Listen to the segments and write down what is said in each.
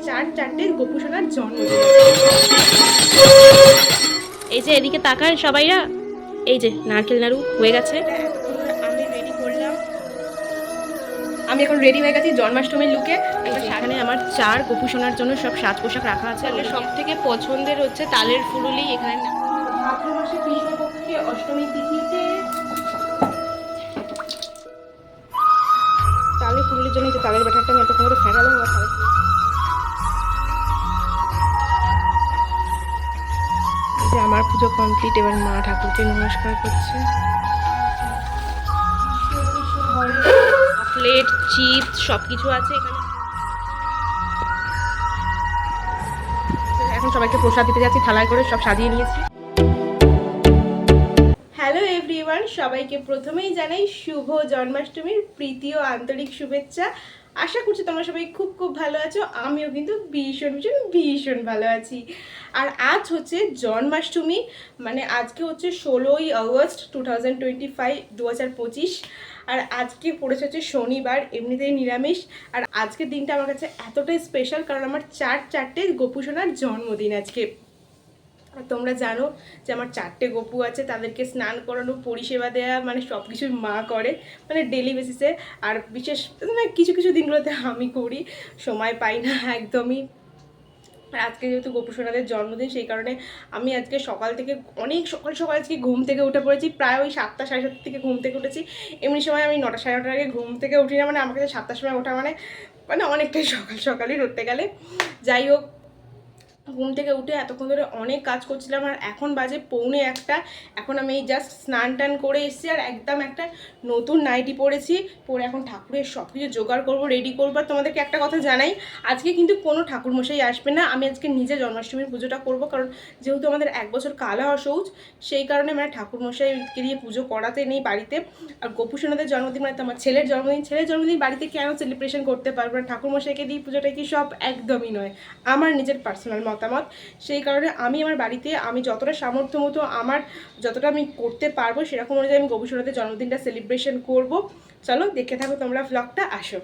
চারটে গোপু সোনার জন্মদিন। এই যে এদিকে তাকান সবাইরা, এই যে নারকেল নাড়ু হয়ে গেছে। এতক্ষণ ধরে আমি রেডি করলাম, আমি এখন রেডি হয়ে গেছি জন্মাষ্টমীর লুকে। এখানে আমার 4 গোপু সোনার জন্য সব সাজ পোশাক রাখা আছে। আর সব থেকে পছন্দের হচ্ছে তালের ফুলুলি। এখানে ভাদ্র মাসে কৃষ্ণপক্ষে অষ্টমী তিথিতে তালের ফুলুলির জন্য যে তালের ব্যাটারটা আমি এতক্ষণ ধরে ফেটালাম, আমার তালের যে আমার পুজো কমপ্লিট। এবার মা ঠাকুরকে নমস্কার করছে। প্লেট, চিপস সব কিছু আছে এখানে। এখন সবাইকে প্রসাদ দিতে যাচ্ছি, থালায় করে সব সাজিয়ে নিয়েছি। হ্যালো এভরিওয়ান, সবাইকে প্রথমেই জানাই শুভ জন্মাষ্টমীর প্রীতি ও আন্তরিক শুভেচ্ছা। আশা করছি তোমরা সবাই খুব খুব ভালো আছো। আমিও কিন্তু ভীষণ ভীষণ ভীষণ ভালো আছি। আর আজ হচ্ছে জন্মাষ্টমী, মানে আজকে হচ্ছে 16ই আগস্ট 2025। আর আজকে পড়েছে হচ্ছে শনিবার, এমনিতেই নিরামিষ। আর আজকের দিনটা আমার কাছে এতটাই স্পেশাল কারণ আমার চারটে গোপু সোনার জন্মদিন আজকে। আর তোমরা জানো যে আমার 4টে গপু আছে, তাদেরকে স্নান করানো, পরিষেবা দেওয়া, মানে সব কিছুই মা করে, মানে ডেলি বেসিসে। আর বিশেষ মানে কিছু কিছু দিনগুলোতে আমি করি, সময় পাই না একদমই। আর আজকে যেহেতু গোপু সোনাদের জন্মদিন, সেই কারণে আমি আজকে সকাল থেকে অনেক সকাল সকাল আজকে ঘুম থেকে উঠে পড়েছি। প্রায় ওই 7টা সাড়ে 7 থেকে ঘুম থেকে উঠেছি। এমনি সময় আমি 9টা সাড়ে 9টার আগে ঘুম থেকে উঠি না, মানে আমার কাছে 7টার সময় ওঠা মানে মানে অনেকটাই সকাল সকালই ধরতে গেলে। যাই হোক, ঘুম থেকে উঠে এতক্ষণ ধরে অনেক কাজ করছিলাম। আর এখন বাজে 1:45। এখন আমি এই জাস্ট স্নান টান করে এসেছি আর একদম একটা নতুন নাইটি পরেছি। পরে এখন ঠাকুরের সব কিছু জোগাড় করবো, রেডি করবো। আর তোমাদেরকে একটা কথা জানাই, আজকে কিন্তু কোনো ঠাকুরমশাই আসবে না। আমি আজকে নিজে জন্মাষ্টমীর পুজোটা করবো, কারণ যেহেতু আমাদের 1 বছর কালা অসৌচ, সেই কারণে মানে ঠাকুরমশাইকে দিয়ে পুজো করাতে নেই বাড়িতে। আর গোপু সোনাদের জন্মদিন মানে আমার ছেলের জন্মদিন বাড়িতে কেন সেলিব্রেশন করতে পারবো না? ঠাকুরমশাইকে দিয়ে পুজোটা কি সব? একদমই নয়, আমার নিজের পার্সোনাল মতামত। সেই কারণে আমি আমার বাড়িতে আমি যতটা সামর্থ্য মতো, আমার যতটা আমি করতে পারবো সেরকম অনুযায়ী আমি গোপু সোনাদের জন্মদিনটা সেলিব্রেশন করব। চলো দেখতে থাকো তোমরা ব্লগটা, আসো।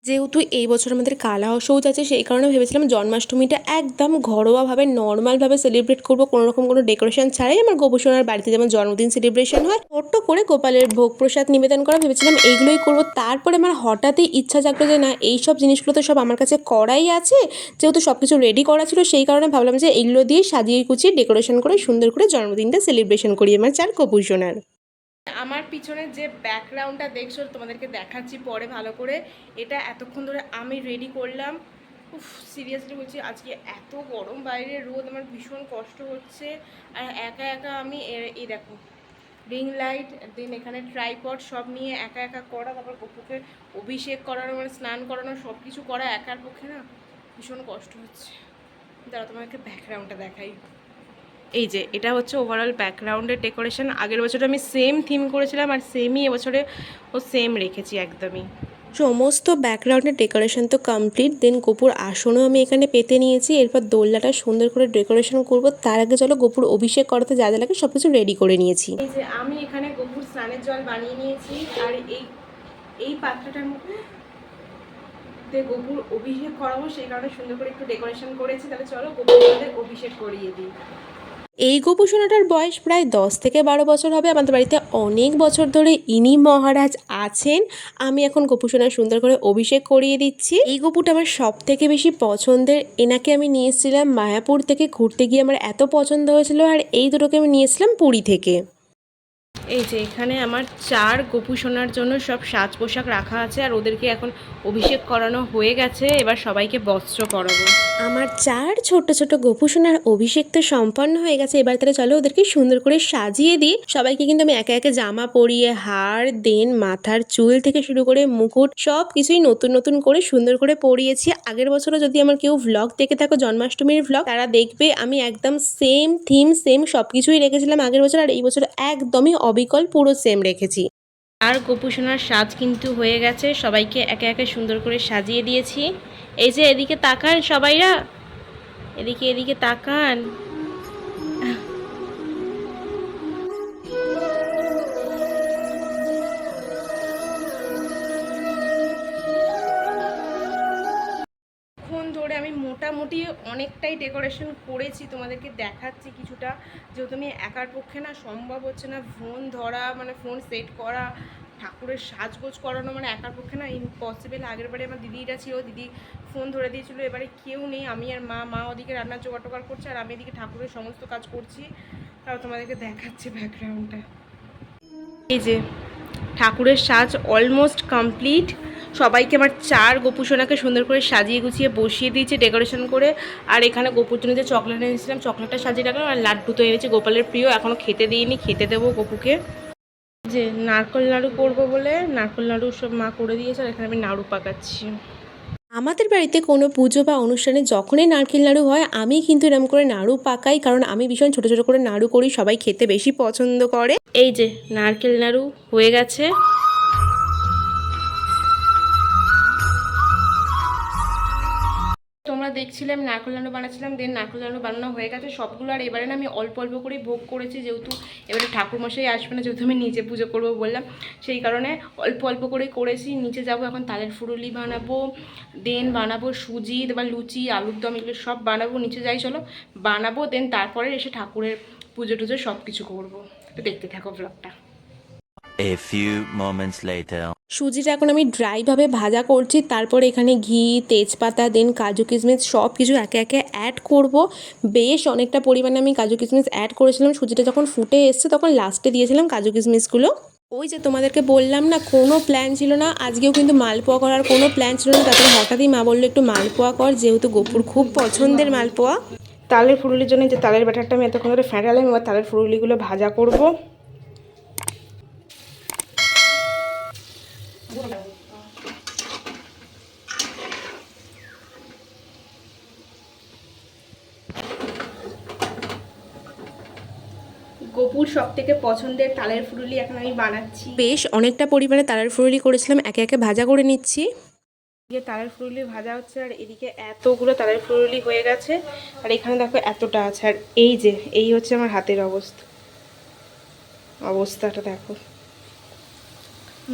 যেহেতু এই বছর আমাদের কালা অসৌচ আছে, সেই কারণে ভেবেছিলাম জন্মাষ্টমীটা একদম ঘরোয়াভাবে নর্মালভাবে সেলিব্রেট করবো, কোনো রকম কোনো ডেকোরেশন ছাড়াই। আমার গোপু সোনার বাড়িতে যেমন জন্মদিন সেলিব্রেশন হয়, ছোট্ট করে গোপালের ভোগ প্রসাদ নিবেদন করা ভেবেছিলাম, এইগুলোই করবো। তারপরে আমার হঠাৎই ইচ্ছা জাগলো যে না, এইসব জিনিসগুলো তো সব আমার কাছে করাই আছে। যেহেতু সব কিছু রেডি করা ছিল, সেই কারণে ভাবলাম যে এইগুলো দিয়ে সাজিয়ে কুচিয়ে ডেকোরেশন করে সুন্দর করে জন্মদিনটা সেলিব্রেশন করি আমার 4 গোপু সোনার। আমার পিছনে যে ব্যাকগ্রাউন্ডটা দেখছো, তোমাদেরকে দেখাচ্ছি পরে ভালো করে। এটা এতক্ষণ ধরে আমি রেডি করলাম। উফ, সিরিয়াসলি বলছি, আজকে এত গরম, বাইরে রোদ, আমার ভীষণ কষ্ট হচ্ছে। আর একা একা আমি এই দেখো রিং লাইট, দেন এখানে ট্রাইপড সব নিয়ে একা একা করা, তারপর গপুকে অভিষেক করানো, মানে স্নান করানো, সব কিছু করা একার পক্ষে না ভীষণ কষ্ট হচ্ছে। দাঁড়া তোমাকে ব্যাকগ্রাউন্ডটা দেখাই। এই যে এটা হচ্ছে ওভারঅল ব্যাকগ্রাউন্ডের ডেকোরেশন। আগের বছরে আমি সেম থিম করেছিলাম, আর সেমই এবছরে সেম রেখেছি একদমই। সমস্ত ব্যাকগ্রাউন্ডের ডেকোরেশন তো কমপ্লিট। দেন গোপুর আসনও আমি এখানে পেতে নিয়েছি। এরপর দোলনাটা সুন্দর করে ডেকোরেশন করব। তার আগে চলো গোপুর অভিষেক করাতে যা যা লাগে সব কিছু রেডি করে নিয়েছি। এই যে আমি এখানে গোপুর স্নানের জল বানিয়ে নিয়েছি, আর এই পাত্রটার মধ্যে গোপুর অভিষেক করাবো, সেই কারণে সুন্দর করে একটু ডেকোরেশন করেছি। তাহলে চলো গোপুর অভিষেক করিয়ে দিই। এই গোপু সোনাটার বয়স প্রায় 10 থেকে 12 বছর হবে। আমাদের বাড়িতে অনেক বছর ধরে ইনি মহারাজ আছেন। আমি এখন গোপু সোনার সুন্দর করে অভিষেক করিয়ে দিচ্ছি। এই গোপুটা আমার সব থেকে বেশি পছন্দের। এনাকে আমি নিয়ে এসেছিলাম মায়াপুর থেকে, ঘুরতে গিয়ে আমার এত পছন্দ হয়েছিল। আর এই দুটোকে আমি নিয়ে এসেছিলাম পুরী থেকে। এই যে এখানে আমার 4 গোপু সোনার জন্য সব সাজ পোশাক রাখা আছে, আর ওদেরকে এখন অভিষেক করানো হয়ে গেছে। এবার সবাইকে বস্ত্র পরাবো। আমার 4 ছোট ছোট গোপু সোনার অভিষেক তো সম্পন্ন হয়ে গেছে। এবার তাহলে চলো ওদেরকে সুন্দর করে সাজিয়ে দিই। সবাইকে কিন্তু আমি একে একে জামা পরিয়ে, হার, দেন মাথার চুল থেকে শুরু করে মুকুট সব কিছুই নতুন নতুন করে সুন্দর করে পরিয়েছি। আগের বছরও যদি আমার কেউ ভ্লগ দেখে থাকো, জন্মাষ্টমীর ভ্লগ, তারা দেখবে আমি একদম সেম থিম সেম সব কিছুই রেখেছিলাম আগের বছর। আর এই বছর একদমই অবিকল পুরো সেম রেখেছি। আর গোপু সোনার সাজ কিন্তু হয়ে গেছে, সবাইকে একে একে সুন্দর করে সাজিয়ে দিয়েছি। এই যে এদিকে তাকান সবাইরা, এদিকে এদিকে তাকান। ধরে আমি মোটামুটি অনেকটাই ডেকোরেশন করেছি, তোমাদেরকে দেখাচ্ছি কিছুটা, যেহেতু আমি একার পক্ষে না সম্ভব হচ্ছে না, ফোন ধরা মানে ফোন সেট করা, ঠাকুরের সাজগোজ করানো মানে একার পক্ষে না ইম্পসিবল। আগের বারে আমার দিদিরা ছিল, দিদি ফোন ধরে দিয়েছিলো, এবারে কেউ নেই, আমি আর মা ওদিকে রান্নার জোগাড় টোগাড় করছে আর আমি এদিকে ঠাকুরের সমস্ত কাজ করছি। তাও তোমাদেরকে দেখাচ্ছি ব্যাকগ্রাউন্ডটা। এই যে ঠাকুরের সাজ অলমোস্ট কমপ্লিট। সবাইকে আমার 4 গোপুসোনাকে সুন্দর করে সাজিয়ে গুছিয়ে বসিয়ে দিয়েছে ডেকোরেশন করে। আর এখানে গোপুর জন্য যে চকলেট এনেছিলাম, চকলেটটা সাজিয়ে রাখলাম, আর লাড্ডু তো এনেছি গোপালের প্রিয়, এখনও খেতে দিইনি, খেতে দেবো গোপুকে। যে নারকেল নাড়ু করবো বলে নারকেল নাড়ু সব মা করে দিয়েছে, আর এখানে আমি নাড়ু পাকাচ্ছি। আমাদের বাড়িতে কোনো পুজো বা অনুষ্ঠানে যখনই নারকেল নাড়ু হয় আমি কিন্তু এরকম করে নাড়ু পাকাই, কারণ আমি ভীষণ ছোটো ছোটো করে নাড়ু করি, সবাই খেতে বেশি পছন্দ করে। এই যে নারকেল নাড়ু হয়ে গেছে। তোমরা দেখছিলে আমি নারকেল নাড়ু বানাচ্ছিলাম, দেন নারকেল নাড়ু বানানো হয়ে গেছে সবগুলো। আর এবারে না আমি অল্প অল্প করেই ভোগ করেছি, যেহেতু এবারে ঠাকুরমশাই আসবে না, যেহেতু আমি নিজে পুজো করবো বললাম, সেই কারণে অল্প অল্প করেই করেছি। নিচে যাব এখন তালের ফুরুলি বানাবো, দেন বানাবো সুজি বা লুচি, আলুর দম, এগুলো সব বানাবো। নিচে যাই চলো বানাবো, দেন তারপরে এসে ঠাকুরের পুজো টুজো সব কিছু করবো। তো দেখতে থাকো ব্লগটা। A few moments later. সুজিটা এখন আমি ড্রাইভাবে ভাজা করছি, তারপর এখানে ঘি, তেজপাতা, দেন কাজু কিশমিশ সব কিছু একে একে অ্যাড করব। বেশ অনেকটা পরিমাণে আমি কাজু কিশমিশ অ্যাড করেছিলাম। সুজিটা যখন ফুটে এসছে তখন লাস্টে দিয়েছিলাম কাজু কিশমিশগুলো। ওই যে তোমাদেরকে বললাম না, কোনো প্ল্যান ছিল না, আজকেও কিন্তু মালপোয়া করার কোনো প্ল্যান ছিল না, তারপরে হঠাৎই মা বললো একটু মালপোয়া কর, যেহেতু গোপুর খুব পছন্দের মালপোয়া। তালের ফুরুলির জন্য যে তালের ব্যাটারটা আমি এতক্ষণ ধরে ফেটালাম, এবার তালের ফুরুলিগুলো ভাজা করব। গোপুর সব থেকে পছন্দের তালের ফুরুলি এখন আমি বানাচ্ছি। বেশ অনেকটা পরিমাণে তালের ফুরুলি করেছিলাম, একে একে ভাজা করে নিচ্ছি। এদিকে তালের ফুরুলি ভাজা হচ্ছে, আর এদিকে এতগুলো তালের ফুরুলি হয়ে গেছে, আর এখানে দেখো এতটা আছে। আর এই হচ্ছে আমার হাতের অবস্থাটা দেখো।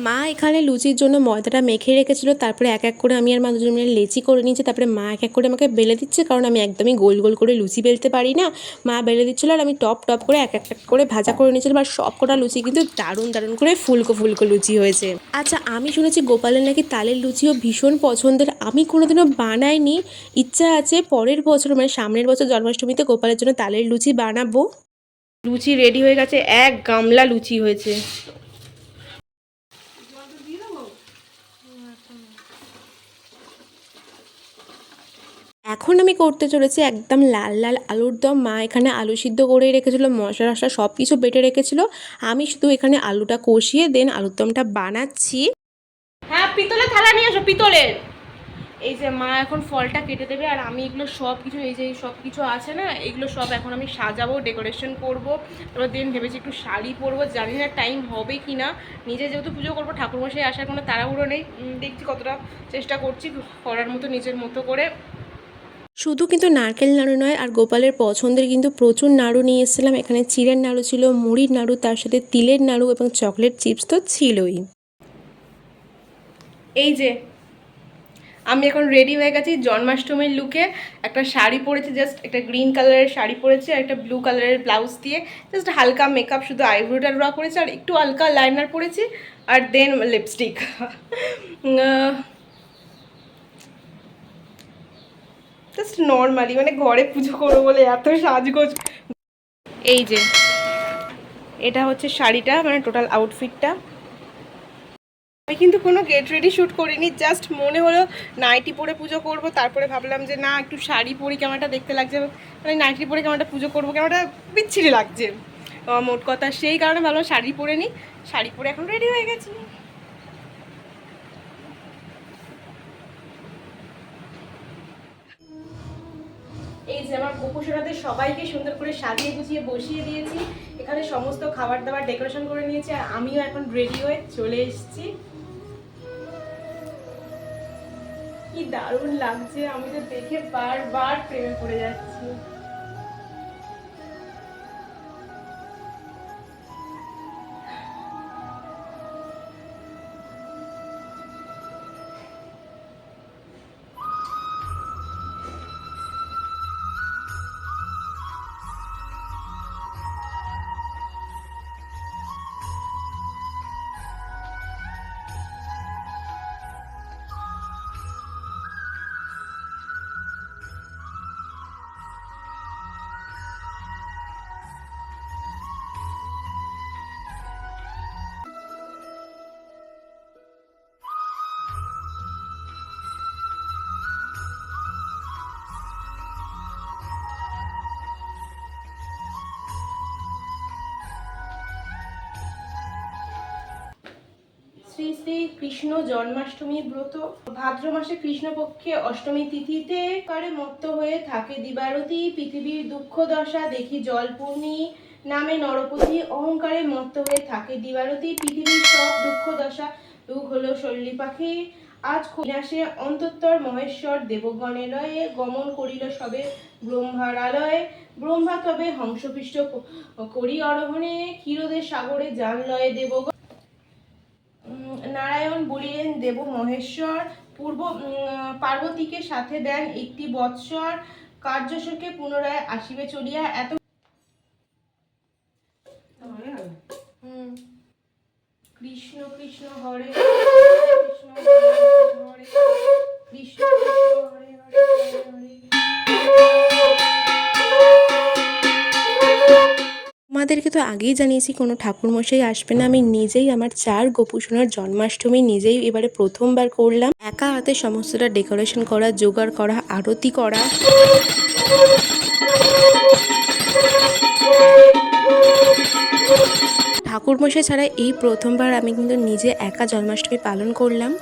মা এখানে লুচির জন্য ময়দাটা মেখে রেখেছিল, তারপরে এক এক করে আমি আর মা দুজন মিলে লেচি করে নিয়েছি, তারপরে মা এক এক করে আমাকে বেলে দিচ্ছে, কারণ আমি একদমই গোল গোল করে লুচি বেলতে পারি না। মা বেলে দিচ্ছিলো আর আমি টপ টপ করে এক এক করে ভাজা করে নিয়েছিলাম। আর সব কটা লুচি কিন্তু দারুণ দারুণ করে ফুলকো ফুলকো লুচি হয়েছে। আচ্ছা, আমি শুনেছি গোপালের নাকি তালের লুচিও ভীষণ পছন্দের, আমি কোনোদিনও বানাইনি, ইচ্ছা আছে পরের বছর মানে সামনের বছর জন্মাষ্টমীতে গোপালের জন্য তালের লুচি বানাবো। লুচি রেডি হয়ে গেছে, 1 গামলা লুচি হয়েছে। এখন আমি করতে চলেছি একদম লাল লাল আলুর দম। মা এখানে আলু সিদ্ধ করে রেখেছিল, মশলা টশলা সব কিছু বেটে রেখেছিল, আমি শুধু এখানে আলুটা কষিয়ে দেন আলুর দমটা বানাচ্ছি। হ্যাঁ, পিতলের থালা নিয়ে এসো, পিতলের। এই যে মা এখন ফলটা কেটে দেবে, আর আমি এগুলো সব কিছু, এই যে সব কিছু আছে না, এগুলো সব এখন আমি সাজাবো, ডেকোরেশন করব। তারপর দেন ভেবেছি একটু শাড়ি পরবো, জানি না টাইম হবে কি না। নিজে যেহেতু পুজো করবো, ঠাকুরমশাই আসার কোনো তাড়াহুড়ো নেই, দেখছি কতটা চেষ্টা করছি করার মতো নিজের মতো করে। শুধু কিন্তু নারকেল নাড়ু নয়, আর গোপালের পছন্দের কিন্তু প্রচুর নাড়ু নিয়ে এসেছিলাম। এখানে চিড়ের নাড়ু ছিল, মুড়ির নাড়ু, তার সাথে তিলের নাড়ু এবং চকলেট চিপস তো ছিলই। এই যে আমি এখন রেডি হয়ে গেছি জন্মাষ্টমীর লুকে। একটা শাড়ি পরেছি, জাস্ট একটা গ্রিন কালারের শাড়ি পরেছি, আর একটা ব্লু কালারের ব্লাউজ দিয়ে জাস্ট হালকা মেকআপ, শুধু আইব্রোটা ড্র করেছি, আর একটু হালকা লাইনার পরেছি, আর দেন লিপস্টিক। জাস্ট নর্মালি, মানে ঘরে পুজো করবো বলে এত সাজগোজ। এই যে এটা হচ্ছে শাড়িটা, মানে টোটাল আউটফিটটা। আমি কিন্তু কোনো গেট রেডি শ্যুট করিনি, জাস্ট মনে হলো নাইটি পরে পুজো করব, তারপরে ভাবলাম যে না একটু শাড়ি পরি, কেমনটা দেখতে লাগছে, মানে নাইটি পরে কেমনটা পুজো করবো, কেমনটা বিচ্ছিরি লাগছে মোট কথা, সেই কারণে ভাবলাম শাড়ি পরে নিই। শাড়ি পরে এখন রেডি হয়ে গেছি। এই যে আমার গোপুসোনাদের সবাইকে সুন্দর করে সাজিয়ে গুছিয়ে বসিয়ে দিয়েছি, এখানে সমস্ত খাবার দাবার ডেকোরেশন করে নিয়েছি, আর আমিও এখন রেডি হয়ে চলে এসেছি। কি দারুণ লাগছে, আমি তো দেখে বারবার প্রেমে পড়ে যাচ্ছি। শ্রী শ্রী কৃষ্ণ জন্মাষ্টমী ব্রত ভাদ্র মাসে কৃষ্ণপক্ষে অষ্টমী তিথিতে করে মত্ত হয়ে থাকে দিবারতী পৃথিবীর দুঃখ দশা দেখি জলপূর্ণি নামে নরপতি অহংকারে মত্ত হয়ে থাকে দিবারতী পৃথিবীর সব দুঃখ দশা দুঃখ হলো শৈলী পাখি আজ বিনাশে অন্তঃর মহেশ্বর দেবগণের লয়ে গমন করিল সবে ব্রহ্মার আলয়ে ব্রহ্মা তবে হংসপৃষ্ঠ করি অরোহণে ক্ষীরোদে সাগরে যান লয়ে দেবগণ নারায়ণ বলিলেন দেব মহেশ্বর পূর্ব পার্বতীকে সাথে দেন একটি বৎসর কার্যশোকে পুনরায় আসিবে চলিয়া এত কৃষ্ণ কৃষ্ণ হরে কৃষ্ণ হরে কৃষ্ণ হরে হরে হরে। আমাদেরকে তো আগেই জানিয়েছি কোনো ঠাকুরমশাই আসবে না, আমি নিজেই আমার 4 গোপুসোনার জন্মাষ্টমী নিজেই এবারে প্রথমবার করলাম। একা হাতে সমস্তটা ডেকোরেশন করা, জোগাড় করা, আরতি করা। ঠাকুরমশাই ছাড়া এই প্রথমবার আমি কিন্তু নিজে একা জন্মাষ্টমী পালন করলাম।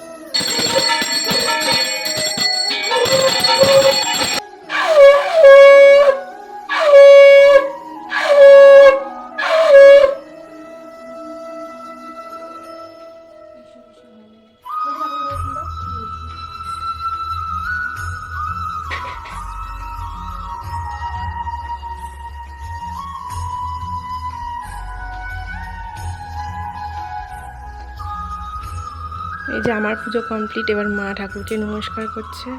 এই যে আমার পুজো কমপ্লিট, এবার মা ঠাকুরকে নমস্কার করছে।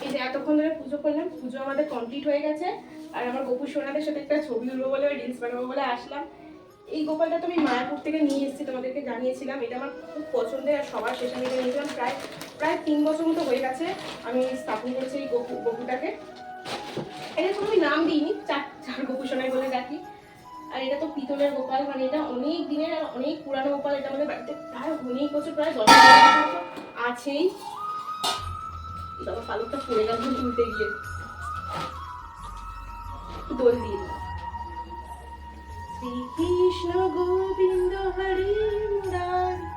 এই যে এতক্ষণ ধরে পুজো করলাম, পুজো আমাদের কমপ্লিট হয়ে গেছে। আর আমার গোপু সোনাদের সাথে একটা ছবি তুলবো বলে, রিলস বানাবো বলে আসলাম। এই গোপালটা তো আমি মায়াপুর থেকে নিয়ে এসেছি, তোমাদেরকে জানিয়েছিলাম। এটা আমার খুব পছন্দের, আর সবার শেষে আমি এটা নিয়েছিলাম। প্রায় 3 বছর মতো হয়ে গেছে আমি স্থাপন করেছি এই গোপুটাকে। এটা কোনো আমি নাম দিইনি, চার গোপু সোনাই বলে ডাকি। আর এটা তো পিতলের গোপাল, মানে এটা অনেক দিনের আর অনেক পুরানো গোপাল। এটা আমাদের বাড়িতে প্রায় অনেক বছর, প্রায় 10 বছর আছেই। বাবা পালকটা পড়ে গেল তুলতে গিয়ে, দোল দিয়ে দিলাম। শ্রীকৃষ্ণ গোবিন্দ হরি মুরারি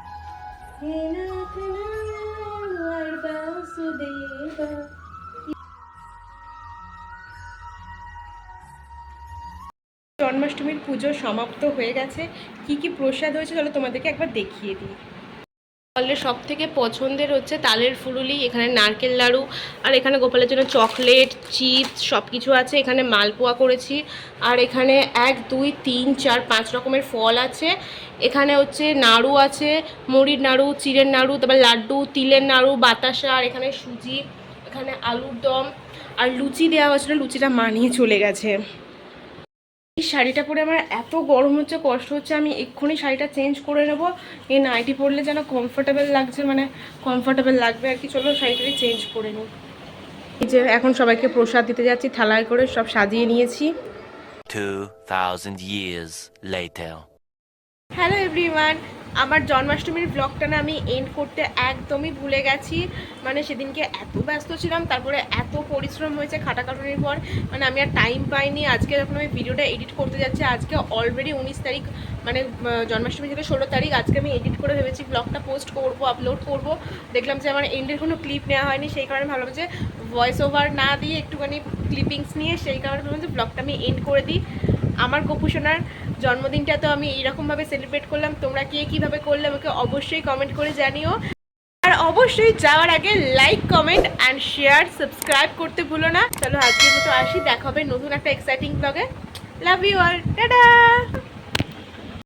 হে নাথ নারায়ণ আর বাসুদেবা। জন্মাষ্টমীর পুজো সমাপ্ত হয়ে গেছে। কি কি প্রসাদ হয়েছে চলো তোমাদেরকে একবার দেখিয়ে দিই। গোপালের সব থেকে পছন্দের হচ্ছে তালের ফুলুলি, এখানে নারকেল নাড়ু, আর এখানে গোপালের জন্য চকলেট, চিপস সব কিছু আছে। এখানে মালপোয়া করেছি, আর এখানে 1 2 3 4 5 রকমের ফল আছে। এখানে হচ্ছে নাড়ু আছে, মুড়ির নাড়ু, চিড়ের নাড়ু, তারপর লাড্ডু, তিলের নাড়ু, বাতাসা, আর এখানে সুজি, এখানে আলুর দম, আর লুচি দেওয়া হয়েছিল। লুচিটা মানিয়ে চলে গেছে। এই শাড়িটা পরে আমার এত গরম হচ্ছে, কষ্ট হচ্ছে, আমি এক্ষুনি শাড়িটা চেঞ্জ করে নেবো। এই নাইটি পরলে যেন কমফোর্টেবল লাগছে, মানে কমফোর্টেবল লাগবে আর কি। চলো শাড়িটাকে চেঞ্জ করে নিই। এই যে এখন সবাইকে প্রসাদ দিতে যাচ্ছি, থালায় করে সব সাজিয়ে নিয়েছি। 2000 years later. হ্যালো এভরিওয়ান, আমার জন্মাষ্টমীর ব্লগটা না আমি এন্ড করতে একদমই ভুলে গেছি। মানে সেদিনকে এত ব্যস্ত ছিলাম, তারপরে এত পরিশ্রম হয়েছে খাটাখাটুনির পর, মানে আমি আর টাইম পাইনি। আজকে যখন আমি ভিডিওটা এডিট করতে যাচ্ছি, আজকে অলরেডি 19 তারিখ, মানে জন্মাষ্টমী থেকে 16 তারিখ। আজকে আমি এডিট করে ভেবেছি ব্লগটা পোস্ট করব, আপলোড করব। দেখলাম যে আমার এন্ডের কোনো ক্লিপ নেওয়া হয়নি, সেই কারণে ভাবলাম যে ভয়েস ওভার না দিয়ে একটুখানি ক্লিপিংস নিয়ে, সেই কারণে ভাবলাম যে ব্লগটা আমি এন্ড করে দিই। আমার গোপুসোনার জন্মদিনটা তো আমি এইরকমভাবে সেলিব্রেট করলাম। তোমরা কে কীভাবে করলে আমাকে অবশ্যই কমেন্ট করে জানিও। আর অবশ্যই যাওয়ার আগে like, comment and share, subscribe করতে ভুলো না। চলো আজকের মতো আসি, দেখা হবে নতুন একটা এক্সাইটিং ব্লগে। Love you all, tata.